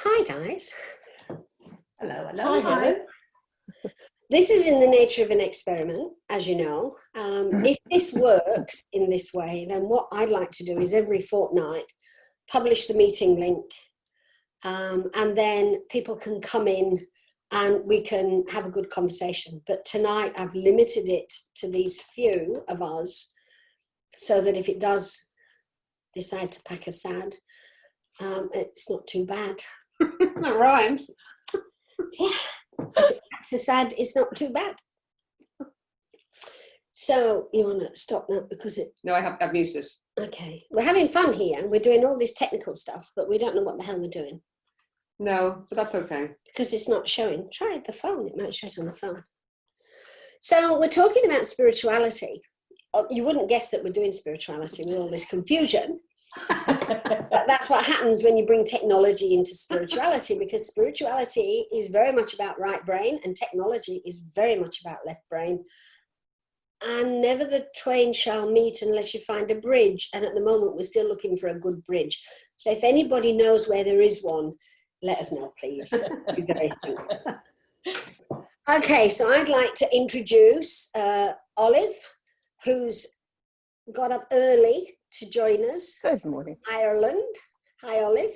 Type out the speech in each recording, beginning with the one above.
Hi guys. Hello, hello. Hi, Helen. This is in the nature of an experiment, as you know. If this works in this way, then what I'd like to do is every fortnight publish the meeting link, and then people can come in and we can have a good conversation. But tonight I've limited it to these few of us so that if it does decide to pack a sad, it's not too bad. That rhymes. Yeah, if it packs a sad, it's not too bad. So you want to stop that because it... No, I've muted. Okay, we're having fun here. We're doing all this technical stuff, but we don't know what the hell we're doing. No, but that's okay. Because it's not showing. Try the phone, it might show it on the phone. So we're talking about spirituality. You wouldn't guess that we're doing spirituality with all this confusion. But that's what happens when you bring technology into spirituality, because spirituality is very much about right brain and technology is very much about left brain. And never the twain shall meet unless you find a bridge. And at the moment, we're still looking for a good bridge. So if anybody knows where there is one, let us know, please. Be very thankful. Okay, so I'd like to introduce Olive, who's got up early to join us. Good morning. Ireland. Hi, Olive.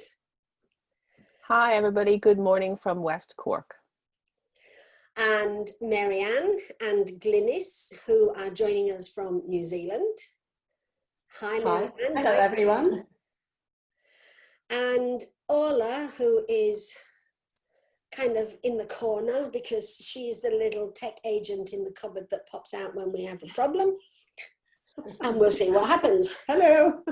Hi, everybody. Good morning from West Cork. And Marianne and Glynis, who are joining us from New Zealand. Hi, Marianne. Hello, everyone. And Orla, who is kind of in the corner because she's the little tech agent in the cupboard that pops out when we have a problem. And we'll see what happens. Hello.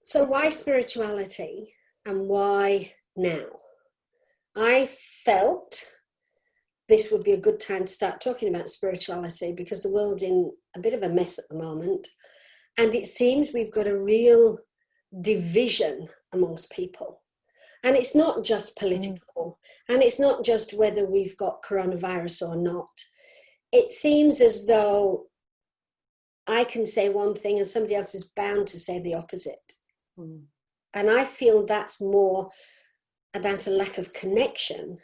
So why spirituality and why now? I felt this would be a good time to start talking about spirituality because the world's in a bit of a mess at the moment. And it seems we've got a real division amongst people. And it's not just political. And it's not just whether we've got coronavirus or not. It seems as though I can say one thing and somebody else is bound to say the opposite. And I feel that's more about a lack of connection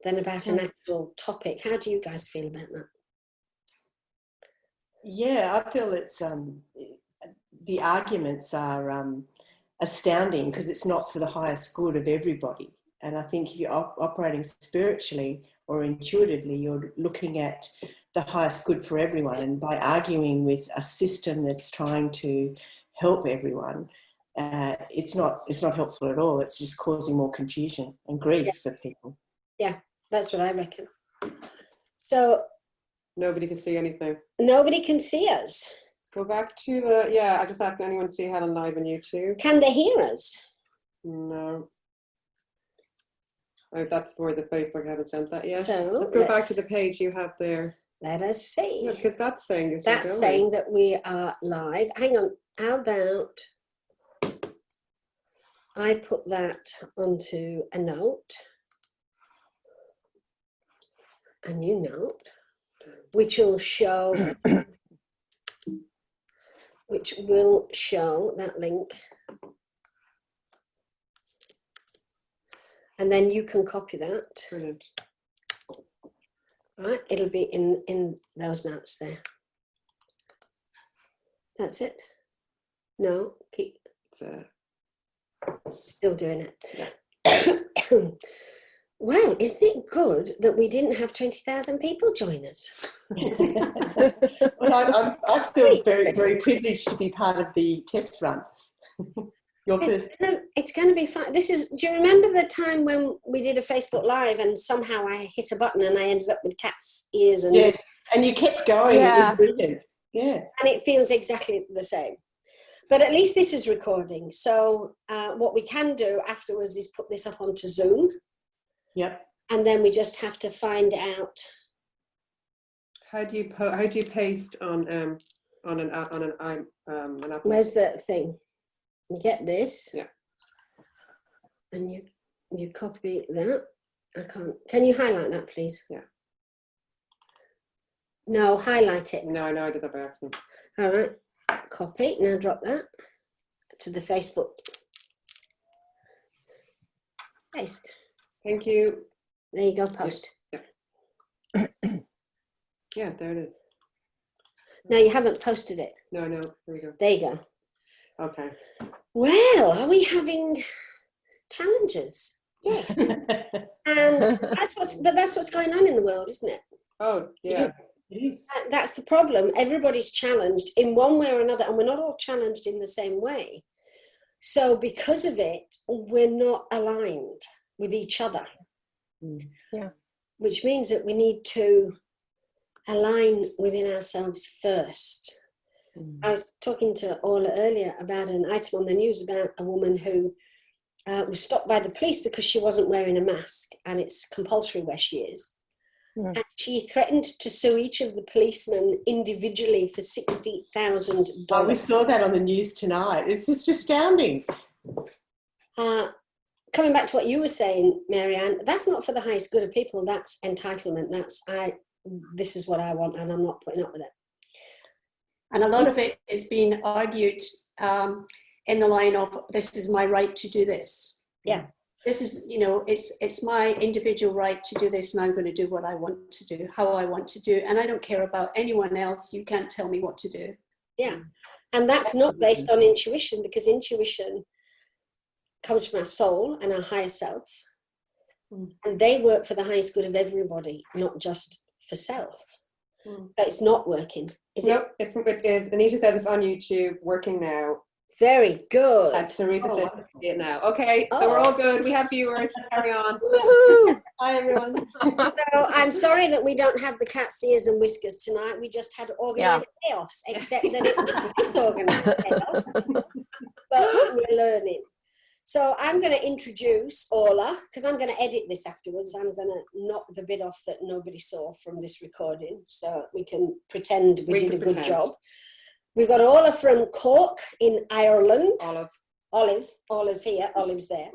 than about an actual topic. How do you guys feel about that? Yeah, I feel it's the arguments are astounding because it's not for the highest good of everybody. And I think if you're operating spiritually or intuitively, you're looking at the highest good for everyone. And by arguing with a system that's trying to help everyone, it's not helpful at all. It's just causing more confusion and grief for people. Yeah, that's what I reckon. So Nobody can see anything. nobody can see us. Go back to the, I just asked anyone see Helen live on YouTube. Can they hear us? No. Oh, that's for the Facebook. I haven't sent that yet. So let's go back to the page you have there. Let us see. Yeah, because that's saying you're still That's going. saying that we are live. Hang on. How about I put that onto a note, a new note, which will show that link. And then you can copy that. Brilliant. Right, it'll be in those notes there. That's it. No, keep still doing it. Yeah. Well, isn't it good that we didn't have 20,000 people join us? Well, I feel very, very privileged to be part of the test run. It's going to be fun. Do you remember the time when we did a Facebook Live and somehow I hit a button and I ended up with cat's ears? And yes, and you kept going. Yeah. It was brilliant. Yeah. And it feels exactly the same. But at least this is recording. So what we can do afterwards is put this up onto Zoom. Yep. And then we just have to find out. How do you paste on an Apple? Where's the thing? You get this. Yeah. And you copy that. I can't. Can you highlight that, please? Yeah. No, highlight it. No, I know I did that by accident. All right. Copy. Now drop that to the Facebook Paste. Thank you. There you go, post. Yeah, there it is. No, you haven't posted it. No, here we go. There you go. Okay. Well, are we having challenges? Yes. And that's what's going on in the world, isn't it? Oh, yeah. It is. That's the problem. Everybody's challenged in one way or another, and we're not all challenged in the same way. So because of it, we're not aligned with each other. Yeah. Which means that we need to align within ourselves first. I was talking to Orla earlier about an item on the news about a woman who was stopped by the police because she wasn't wearing a mask, and it's compulsory where she is. Mm. And she threatened to sue each of the policemen individually for $60,000. Oh, we saw that on the news tonight. It's just astounding. Coming back to what you were saying, Marianne, that's not for the highest good of people. That's entitlement. This is what I want, and I'm not putting up with it. And a lot of it is being argued in the line of, this is my right to do this. Yeah. This is, it's my individual right to do this, and I'm going to do what I want to do, how I want to do it. And I don't care about anyone else. You can't tell me what to do. Yeah. And that's not based on intuition, because intuition comes from our soul and our higher self. And they work for the highest good of everybody, not just for self. But it's not working, is it? Nope. If Anita said it's on YouTube, working now. Very good. At Sarita said see it now. Okay, so we're all good. We have viewers. Carry on. Woohoo! Hi, everyone. So I'm sorry that we don't have the cat's ears and whiskers tonight. We just had organised chaos, except that it was disorganized chaos. But we're learning. So I'm going to introduce Orla, because I'm going to edit this afterwards. I'm going to knock the bit off that nobody saw from this recording, so we can pretend we did a good job. We've got Orla from Cork in Ireland. Olive. Orla's here. Olive's there.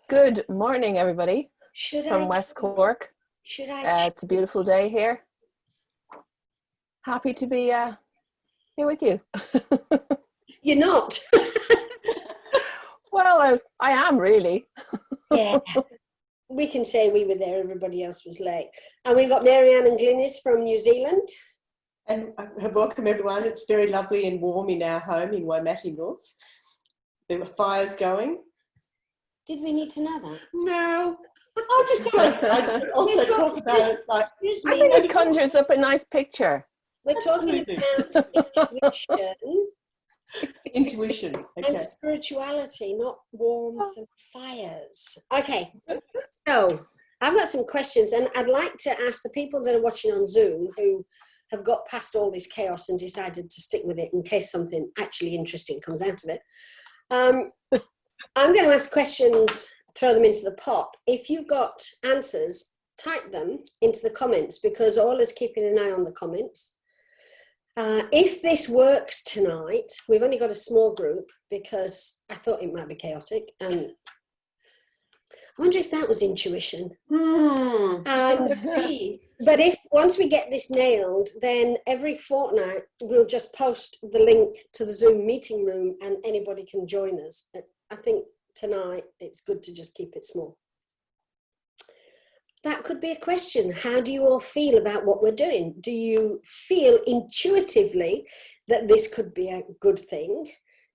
Good morning, everybody. From West Cork. Should I? It's a beautiful day here. Happy to be here with you. You're not. Well, I am really. Yeah. We can say we were there, everybody else was late. And we've got Marianne and Glynis from New Zealand. And welcome, everyone. It's very lovely and warm in our home in Waimate North. There were fires going. Did we need to know that? No. I just thought I'd also talk about it. Like, I think it conjures up a nice picture. we're talking about intuition. Okay. and spirituality, not warmth and fires. Okay, so I've got some questions, and I'd like to ask the people that are watching on Zoom who have got past all this chaos and decided to stick with it in case something actually interesting comes out of it. I'm going to ask questions, throw them into the pot. If you've got answers, type them into the comments, because Orla's keeping an eye on the comments. If this works tonight, we've only got a small group because I thought it might be chaotic, and I wonder if that was intuition. But if once we get this nailed, then every fortnight we'll just post the link to the Zoom meeting room and anybody can join us. I think tonight it's good to just keep it small. That could be a question. How do you all feel about what we're doing? Do you feel intuitively that this could be a good thing?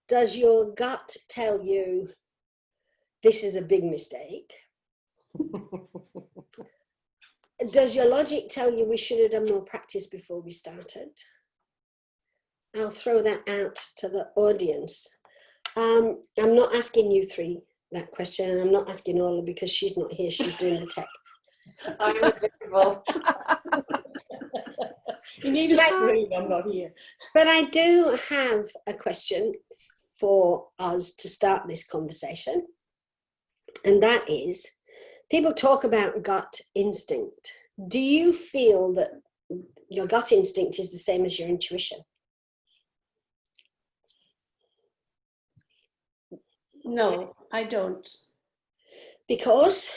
Does your gut tell you this is a big mistake? Does your logic tell you we should have done more practice before we started? I'll throw that out to the audience. I'm not asking you three that question, and I'm not asking Orla because she's not here, she's doing the tech. I'm invisible. You need a screen, I'm not here. But I do have a question for us to start this conversation, and that is, people talk about gut instinct. Do you feel that your gut instinct is the same as your intuition? No, I don't. Because?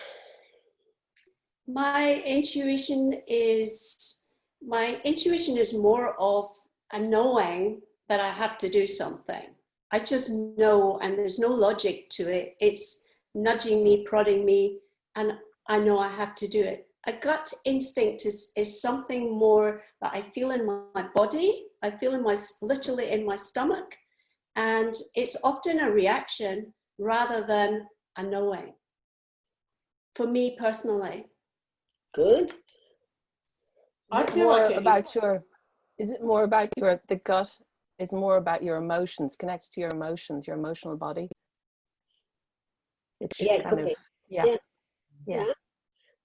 My intuition is more of a knowing that I have to do something. I just know, and there's no logic to it. It's nudging me, prodding me, and I know I have to do it. A gut instinct is something more that I feel in my body. I feel literally in my stomach, and it's often a reaction rather than a knowing. For me personally. Good. I Is it feel more like about the gut? It's more about your emotions, connected to your emotions, your emotional body. Which Yeah, it kind could of, be. yeah.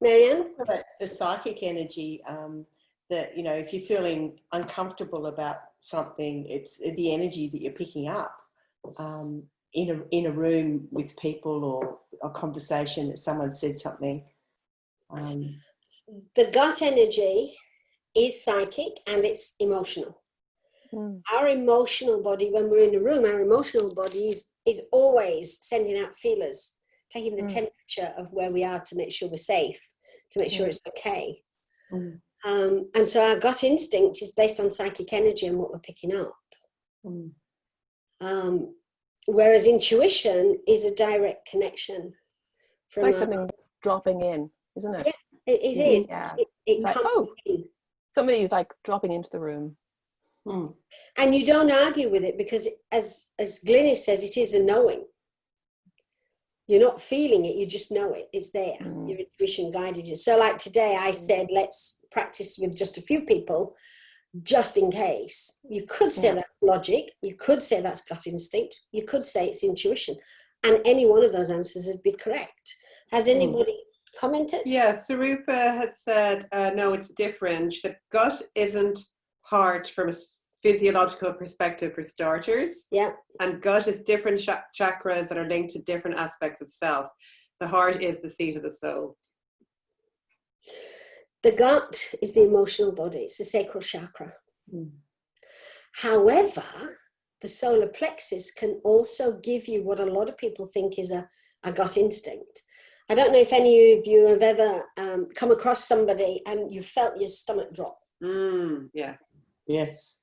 Marianne? that's the psychic energy, that, you know, if you're feeling uncomfortable about something, it's the energy that you're picking up in a room with people, or a conversation that someone said something. The gut energy is psychic and it's emotional. Our emotional body, when we're in a room, our emotional body is always sending out feelers, taking the temperature of where we are to make sure we're safe, to make sure it's okay. And so our gut instinct is based on psychic energy and what we're picking up. Whereas intuition is a direct connection. It's like something dropping in, isn't it? Yeah, it is. Yeah. It like, comes in. Somebody is like dropping into the room. And you don't argue with it, because as Glynis says, it is a knowing. You're not feeling it, you just know it. It's there. Your intuition guided you. So like today I said, let's practice with just a few people, just in case. You could say that's logic. You could say that's gut instinct. You could say it's intuition. And any one of those answers would be correct. Has anybody commented? Yeah, Sarupa has said, no, it's different. The gut isn't heart from a physiological perspective for starters. Yeah. And gut is different chakras that are linked to different aspects of self. The heart is the seat of the soul. The gut is the emotional body. It's the sacral chakra. However, the solar plexus can also give you what a lot of people think is a gut instinct. I don't know if any of you have ever come across somebody and you felt your stomach drop. Yeah. Yes.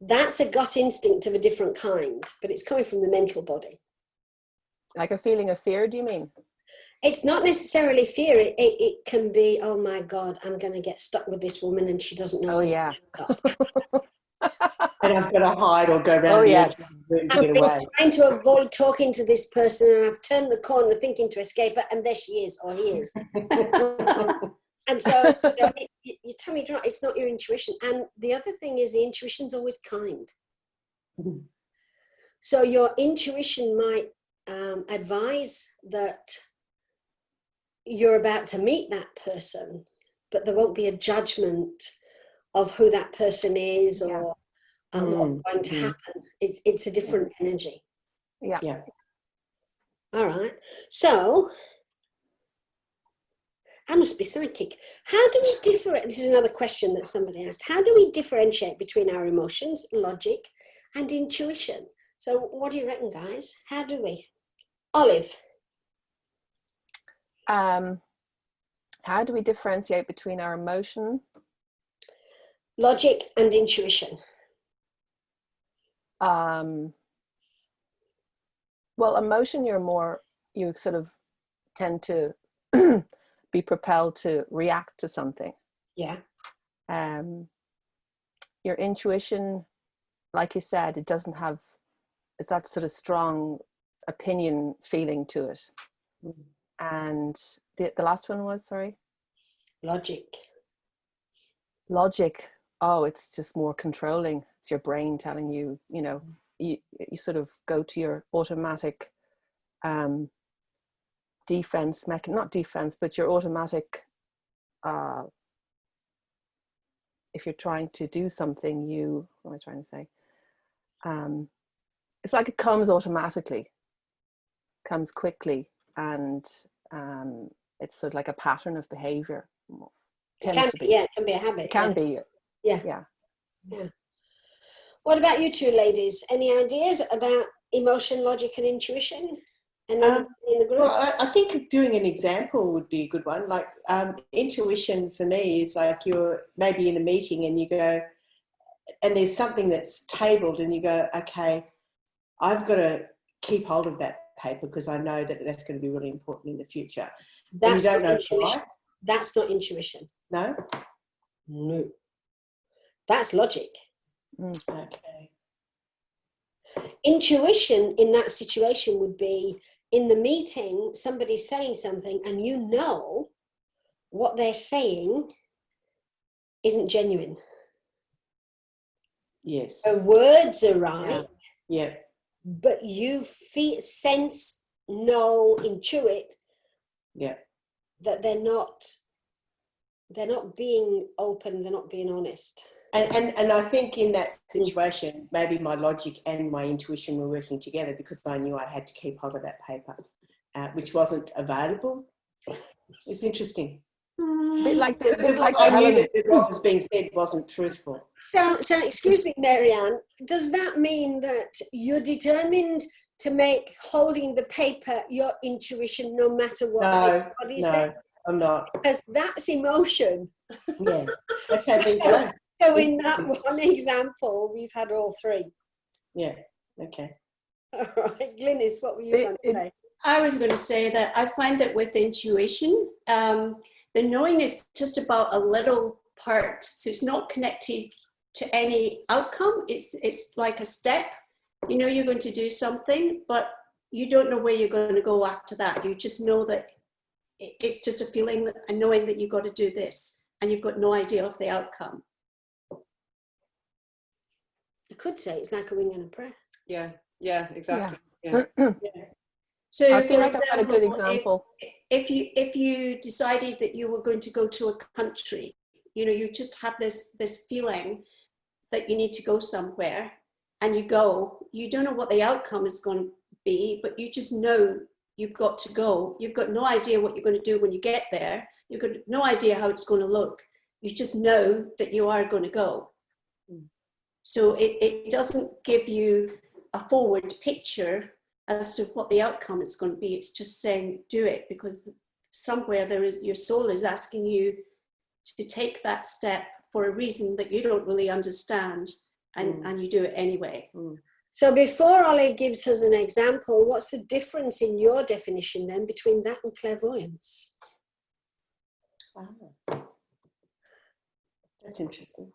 That's a gut instinct of a different kind, but it's coming from the mental body. Like a feeling of fear, do you mean? It's not necessarily fear. It can be, oh my God, I'm going to get stuck with this woman and she doesn't know. Oh, yeah. And I've got to hide or go around the edge of the room to I've get been away. trying to avoid talking to this person and I've turned the corner thinking to escape her, and there she is, or he is. And so your tummy drop, it's not your intuition. And the other thing is the intuition's always kind. So your intuition might advise that you're about to meet that person, but there won't be a judgment of who that person is or what's going to happen. It's a different energy. Yeah. All right. So I must be psychic. How do we differentiate? This is another question that somebody asked. How do we differentiate between our emotions, logic, and intuition? So what do you reckon, guys? How do we? Olive. How do we differentiate between our emotion, Logic and intuition? Well, emotion, you sort of tend to be propelled to react to something. Yeah. Your intuition, like you said, it's that sort of strong opinion feeling to it. And the last one was, sorry? Logic. Oh, it's just more controlling. It's your brain telling you, you sort of go to your automatic defense not defense, but your automatic, if you're trying to do something, what am I trying to say? It's like it comes automatically, comes quickly, and it's sort of like a pattern of behavior. It can be a habit. It can be. Yeah. What about you two ladies? Any ideas about emotion, logic, and intuition? And in the group? Well, I think doing an example would be a good one. Like intuition for me is like you're maybe in a meeting and you go, and there's something that's tabled and you go, okay, I've got to keep hold of that paper because I know that that's going to be really important in the future. That's and you don't not know intuition. why. That's not intuition. No? No. That's logic. Okay. Intuition in that situation would be in the meeting, somebody's saying something and you know what they're saying isn't genuine. Yes. The words are right, Yeah. but you feel, sense, know, intuit Yeah. that they're not being open, they're not being honest. And I think in that situation, maybe my logic and my intuition were working together because I knew I had to keep hold of that paper, which wasn't available. It's interesting. A bit like the I knew Helen. that what was being said wasn't truthful. So excuse me, Marianne, does that mean that you're determined to make holding the paper your intuition no matter what anybody says? I'm not. Because that's emotion. Yeah. Okay, there you go. So in that one example, we've had all three. Yeah. Okay. All right, Glynis, what were you going to say? I was going to say that I find that with intuition, the knowing is just about a little part. So it's not connected to any outcome. It's like a step. You know you're going to do something, but you don't know where you're going to go after that. You just know that it's just a feeling and knowing that you've got to do this and you've got no idea of the outcome. You could say it's like a wing and a prayer. Yeah, exactly. Yeah. So I feel like I've got a good example. If you decided that you were going to go to a country, you know, you just have this feeling that you need to go somewhere, and you go. You don't know what the outcome is going to be, but you just know you've got to go. You've got no idea what you're going to do when you get there. You've got no idea how it's going to look. You just know that you are going to go. So it doesn't give you a forward picture as to what the outcome is going to be. It's just saying do it, because somewhere there is, your soul is asking you to take that step for a reason that you don't really understand, and you do it anyway. So before Ollie gives us an example, what's the difference in your definition then between that and clairvoyance? That's interesting.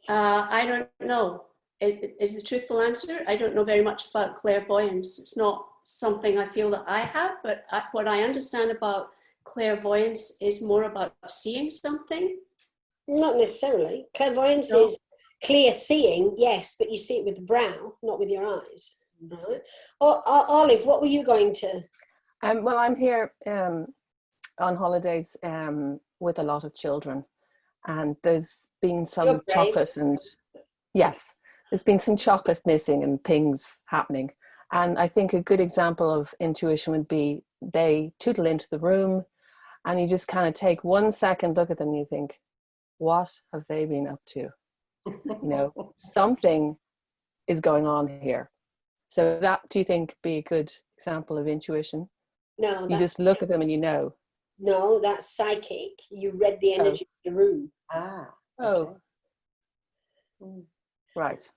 I don't know. Is the truthful answer? I don't know very much about clairvoyance. It's not something I feel that I have, but what I understand about clairvoyance is more about seeing something. Not necessarily. Clairvoyance is clear seeing, yes, but you see it with the brow, not with your eyes. Right? Olive, what were you going to? Well, I'm here on holidays with a lot of children, and there's been some chocolate, and yes, there's been some chocolate missing and things happening. And I think a good example of intuition would be they tootle into the room and you just kind of take 1 second, look at them and you think, what have they been up to? You know, something is going on here. So that, do you think, be a good example of intuition? No. You just look at them and you know. No, that's psychic. You read the energy of the room. Oh. Right.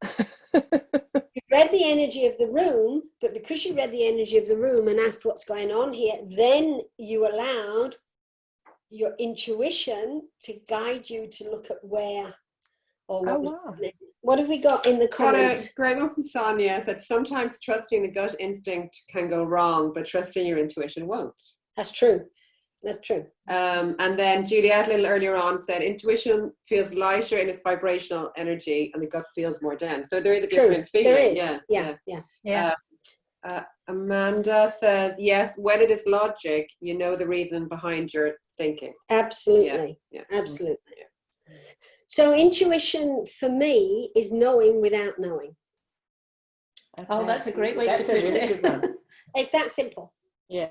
You read the energy of the room, but because you read the energy of the room and asked what's going on here, then you allowed your intuition to guide you to look at where or what was happening. What have we got in the comments? Gregor from Sonia said, sometimes trusting the gut instinct can go wrong, but trusting your intuition won't. That's true. That's true. And then Juliet a little earlier on said, intuition feels lighter in its vibrational energy and the gut feels more dense. So there is a different feeling. There is. Yeah. Amanda says, yes, when it is logic, you know the reason behind your thinking. Absolutely. Yeah. Absolutely. Yeah. So intuition for me is knowing without knowing. Okay. Oh, that's a great way to put it. It's that simple. Yeah.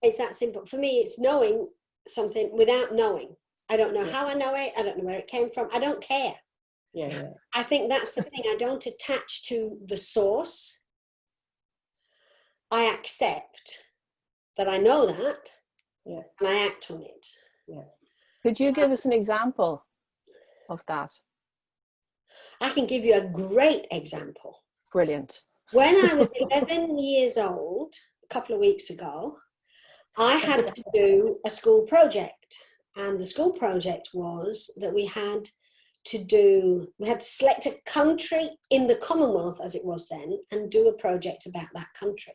It's that simple. For me, it's knowing something without knowing. I don't know how I know it. I don't know where it came from. I don't care. Yeah. I think that's the thing. I don't attach to the source. I accept that I know that, and I act on it. Yeah. Could you give us an example of that? I can give you a great example. Brilliant. When I was 11 years old, a couple of weeks ago, I had to do a school project. And the school project was that we had to select a country in the Commonwealth, as it was then, and do a project about that country.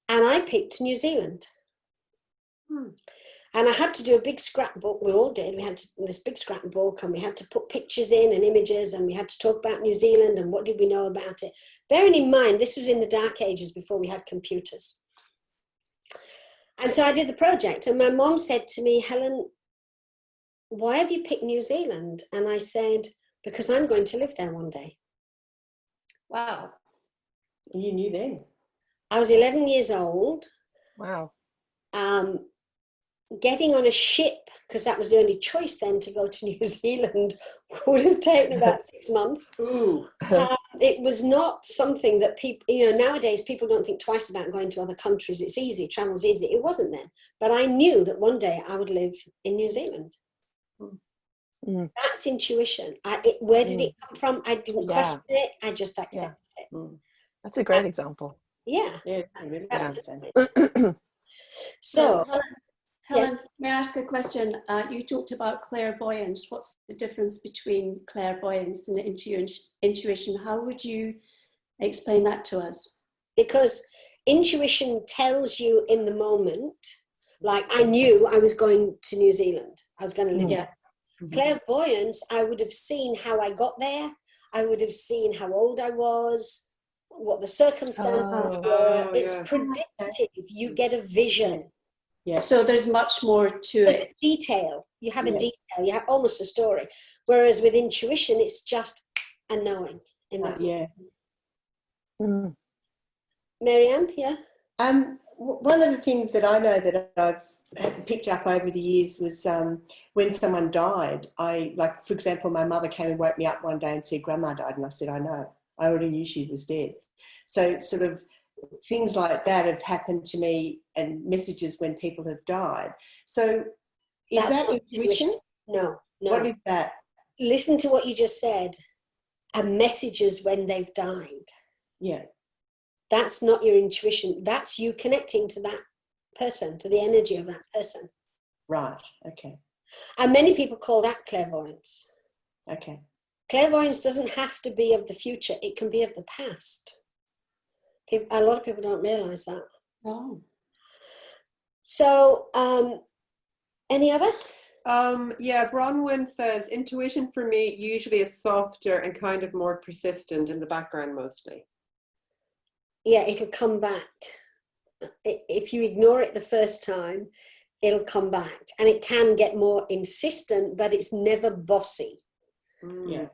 And I picked New Zealand. And I had to do a big scrapbook. We all did. We had this big scrapbook, and we had to put pictures in and images, and we had to talk about New Zealand and what did we know about it. Bearing in mind, this was in the dark ages before we had computers. And so I did the project, and my mom said to me, Helen, why have you picked New Zealand? And I said, because I'm going to live there one day. Wow. You knew then. I was 11 years old. Wow. Getting on a ship, because that was the only choice then to go to New Zealand, would have taken about 6 months. Ooh. It was not something that people, nowadays people don't think twice about going to other countries. It's easy, travel's easy. It wasn't then. But I knew that one day I would live in New Zealand. That's intuition. Where did it come from? I didn't question it. I just accepted it. That's a great example. Yeah. Yeah, really. So, Helen, may I ask a question? You talked about clairvoyance. What's the difference between clairvoyance and intuition? How would you explain that to us? because intuition tells you in the moment, like I knew I was going to New Zealand. I was going to live there. Clairvoyance, I would have seen how I got there. I would have seen how old I was, what the circumstances were. It's predictive. You get a vision. Yeah. So there's much more to it. Detail. You have a detail. You have almost a story. Whereas with intuition, it's just a knowing. In that Marianne, yeah? One of the things that I know that I've picked up over the years was when someone died, for example, my mother came and woke me up one day and said, Grandma died. And I said, I know. I already knew she was dead. So sort of things like that have happened to me, and messages when people have died. So is that intuition? No. What is that? Listen to what you just said. And messages when they've died. Yeah. That's not your intuition. That's you connecting to that person, to the energy of that person. Right. Okay. And many people call that clairvoyance. Okay. Clairvoyance doesn't have to be of the future. It can be of the past. A lot of people don't realize that. Oh. So, any other? Bronwyn says, intuition for me usually is softer and kind of more persistent in the background mostly. Yeah, it'll come back. If you ignore it the first time, it'll come back. And it can get more insistent, but it's never bossy. Yeah.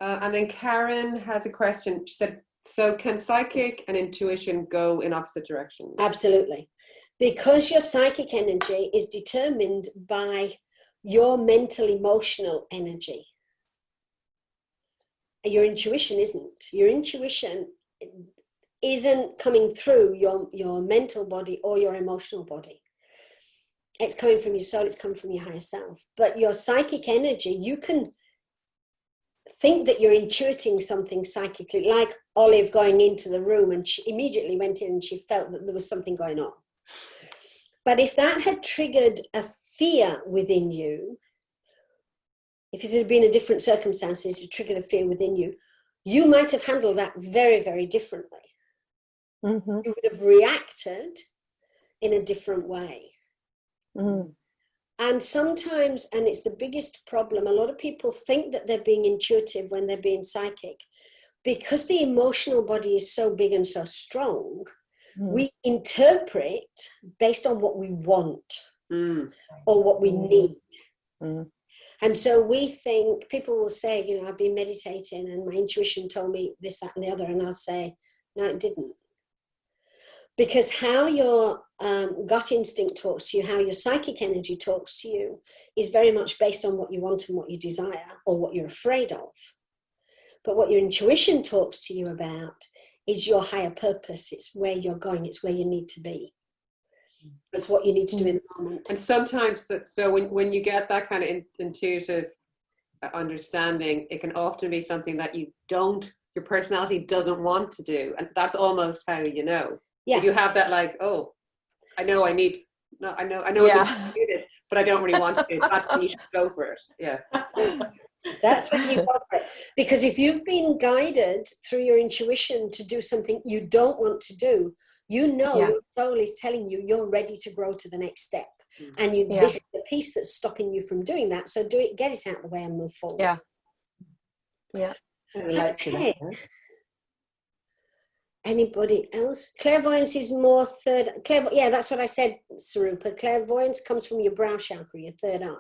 And then Karen has a question. She said, so can psychic and intuition go in opposite directions? Absolutely. Because your psychic energy is determined by your mental emotional energy. Your intuition isn't. Your intuition isn't coming through your mental body or your emotional body. It's coming from your soul, it's coming from your higher self. But your psychic energy, you can think that you're intuiting something psychically, like Olive going into the room, and she immediately went in and she felt that there was something going on. But if that had triggered a fear within you, if it had been a different circumstances, it triggered a fear within you, you might have handled that very, very differently. You would have reacted in a different way. And sometimes, and it's the biggest problem, a lot of people think that they're being intuitive when they're being psychic. Because the emotional body is so big and so strong, we interpret based on what we want or what we need. And so we think, people will say, I've been meditating and my intuition told me this, that, and the other. And I'll say, no, it didn't. Because how your gut instinct talks to you, how your psychic energy talks to you, is very much based on what you want and what you desire or what you're afraid of. But what your intuition talks to you about is your higher purpose. It's where you're going. It's where you need to be. It's what you need to do in the moment. And sometimes, so when you get that kind of intuitive understanding, it can often be something that your personality doesn't want to do. And that's almost how you know. Yeah. If you have that, like, oh, I know I need Yeah. I need to do this, but I don't really want to. That's when you should go for it. Yeah. That's when you go for it. Because if you've been guided through your intuition to do something you don't want to do, you know your soul is telling you you're ready to grow to the next step. And this is the piece that's stopping you from doing that. So do it, get it out of the way and move forward. Yeah. Yeah. I relate to that. Anybody else? Clairvoyance is more third. Yeah, that's what I said, Sarupa. Clairvoyance comes from your brow chakra, your third eye.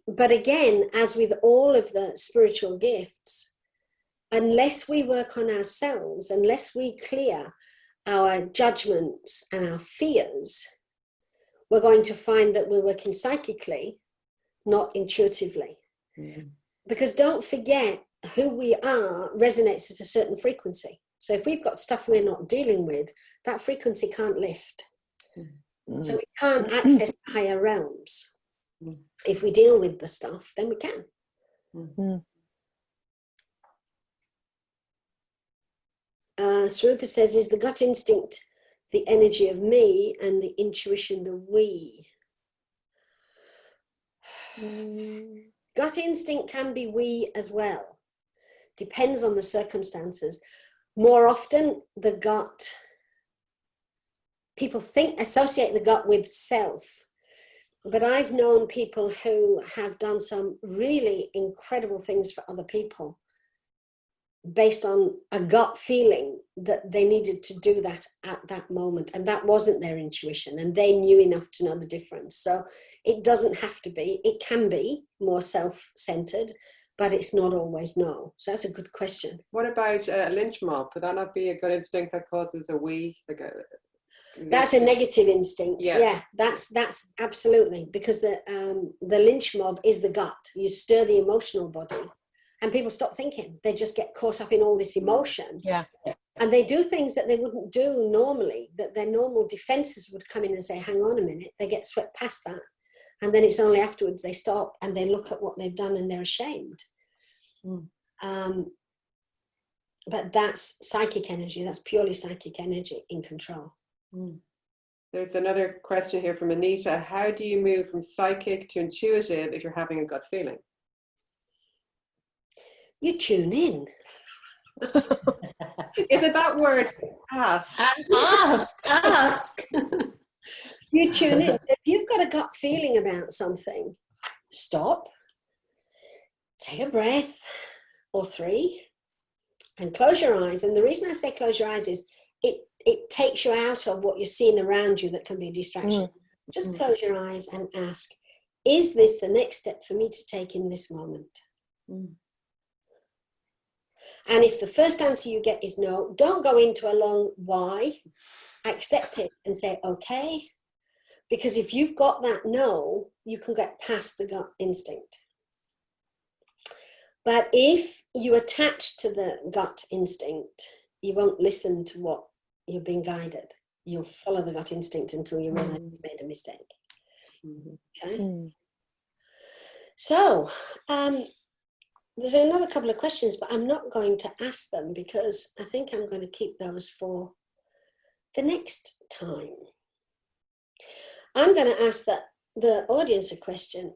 But again, as with all of the spiritual gifts, unless we work on ourselves, unless we clear our judgments and our fears, we're going to find that we're working psychically, not intuitively. Because don't forget, who we are resonates at a certain frequency. So if we've got stuff we're not dealing with, that frequency can't lift. So we can't access higher realms. If we deal with the stuff, then we can. Swarupa says, is the gut instinct the energy of me and the intuition the we? Gut instinct can be we as well. Depends on the circumstances. More often, the gut, people associate the gut with self. But I've known people who have done some really incredible things for other people based on a gut feeling that they needed to do that at that moment. And that wasn't their intuition. And they knew enough to know the difference. So it doesn't have to be. It can be more self-centered, but it's not always no. So that's a good question. What about lynch mob? Would that not be a gut instinct that causes a we? That's a negative instinct. Yeah, that's absolutely, because the lynch mob is the gut. You stir the emotional body and people stop thinking. They just get caught up in all this emotion. Yeah. And they do things that they wouldn't do normally, that their normal defenses would come in and say, hang on a minute. They get swept past that. And then it's only afterwards they stop and they look at what they've done and they're ashamed. But that's psychic energy. That's purely psychic energy in control. There's another question here from Anita. How do you move from psychic to intuitive if you're having a gut feeling? You tune in. Is it that word? Ask. Ask. You tune in. If you've got a gut feeling about something, stop, take a breath or 3, and close your eyes. And the reason I say close your eyes is it takes you out of what you're seeing around you that can be a distraction. Just close your eyes and ask, is this the next step for me to take in this moment? And if the first answer you get is no, don't go into a long why. Accept it and say, okay. Because if you've got that no, you can get past the gut instinct. But if you attach to the gut instinct, you won't listen to what you're being guided. You'll follow the gut instinct until you realize you made a mistake. Okay? So, there's another couple of questions, but I'm not going to ask them because I think I'm going to keep those for the next time. I'm going to ask the audience a question.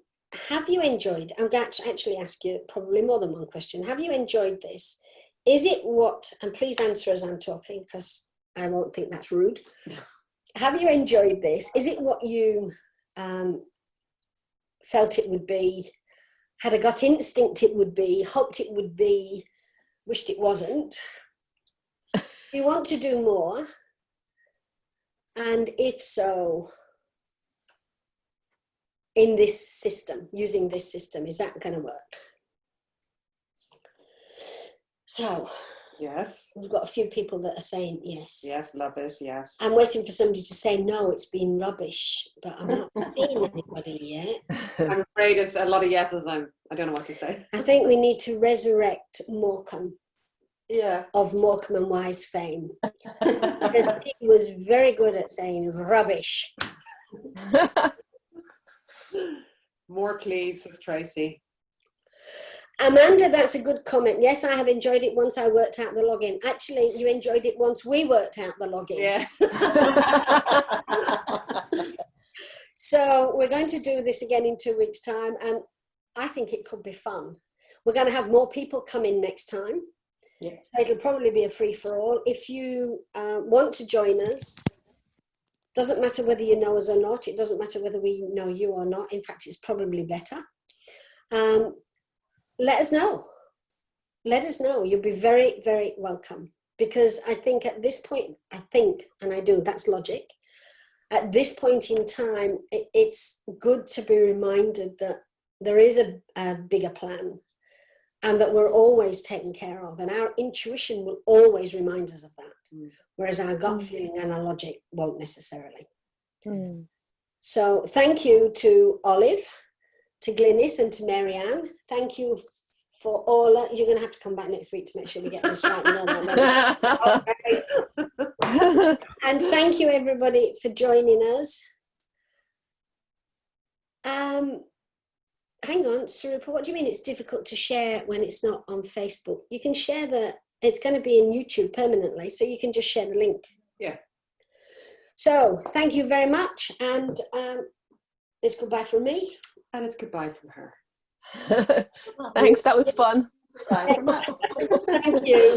Have you enjoyed, I'm going to actually ask you probably more than one question. Have you enjoyed this? Is it what, and please answer as I'm talking because I won't think that's rude. Have you enjoyed this? Is it what you felt it would be, had a gut instinct it would be, hoped it would be, wished it wasn't? Do you want to do more? And if so, in this system, using this system, is that going to work? So, yes, we've got a few people that are saying yes. Yes, love it, yes. I'm waiting for somebody to say no, it's been rubbish, but I'm not seeing anybody yet. I'm afraid it's a lot of yeses. I don't know what to say. I think we need to resurrect Morecambe. Yeah. Of Morecambe and Wise fame. Because he was very good at saying rubbish. More please, says Tracy. Amanda, that's a good comment. Yes, I have enjoyed it once I worked out the login. Actually, you enjoyed it once we worked out the login. Yeah. So we're going to do this again in 2 weeks' time, and I think it could be fun. We're going to have more people come in next time. Yeah. So it'll probably be a free-for-all. If you want to join us, doesn't matter whether you know us or not. It doesn't matter whether we know you or not. In fact, it's probably better. Let us know. Let us know. You'll be very, very welcome. Because I think at this point, and I do, that's logic. At this point in time, it's good to be reminded that there is a bigger plan and that we're always taken care of. And our intuition will always remind us of that, whereas our gut feeling and our logic won't necessarily. So thank you to Olive, to Glynis and to Marianne. Thank you for all. You're going to have to come back next week to make sure we get this right. And thank you everybody for joining us. Hang on, Sarupa, what do you mean it's difficult to share when it's not on Facebook? You can share it's going to be in YouTube permanently, so you can just share the link. Yeah. So thank you very much, and it's goodbye from me. And it's goodbye from her. Thanks, that was fun. Bye from us. Thank you.